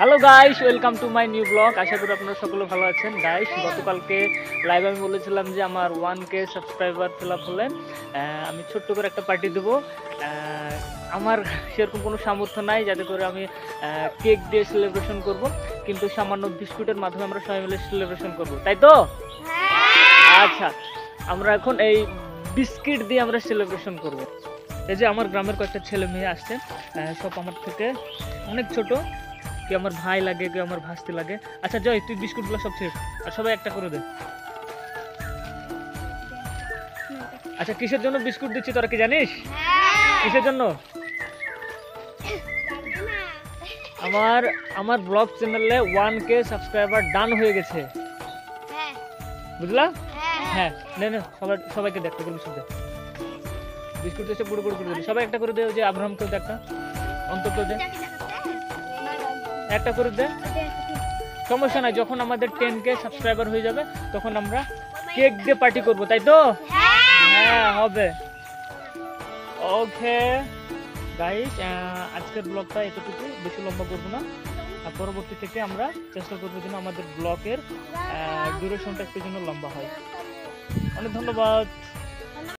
Hello guys, welcome to my new blog. আশা করি আপনারা সকলে ভালো আছেন। গাইস, গতকালকে লাইভ আমি বলেছিলাম যে আমার 1K সাবস্ক্রাইবার ফিল আপ হলে আমি ছোট্ট করে একটা পার্টি দেবো। আমার সেরকম কোনো সামর্থ্য নাই যাতে করে আমি কেক দিয়ে সেলিব্রেশন করব, কিন্তু সামান্য বিস্কুটের মাধ্যমে আমরা সবাই মিলে সেলিব্রেশন করব, তাই তো? আচ্ছা, আমরা এখন এই বিস্কিট দিয়ে আমরা সেলিব্রেশন করব। এই যে আমার গ্রামের কয়েকটা ছেলে মেয়ে আসছে, সব আমার থেকে অনেক ছোট, কেউ আমার ভাই লাগে, কেউ আমার ভাস্তি লাগে। আচ্ছা জয়, তুই বিস্কুটগুলো সব ছিঁড় আর সবাই একটা করে দে। আচ্ছা, কিসের জন্য বিস্কুট দিচ্ছি তোরা কি জানিস? কিসের জন্য? আমার ব্লগ চ্যানেলে 1K সাবস্ক্রাইবার ডান হয়ে গেছে, বুঝলা? হ্যাঁ, নে নে, সবাইকে দে একটা করে বিস্কুট দে। বিস্কুট এসে পুরো করে দে, সবাই একটা করে দে। ওই যে আব্রাহামকেও দে একটা, অন্তত দে একটা করে দে। সমস্যা নাই, যখন আমাদের 10K সাবস্ক্রাইবার হয়ে যাবে তখন আমরা কেক দিয়ে পার্টি করব, তাই তো? হ্যাঁ, হবে। ওকে গাইস, আজকের ব্লগটা এতটুকু, বেশি লম্বা করবো না। আর পরবর্তী থেকে আমরা চেষ্টা করবো যেন আমাদের ব্লগের ডিউরেশনটা একটু যেন লম্বা হয়। অনেক ধন্যবাদ।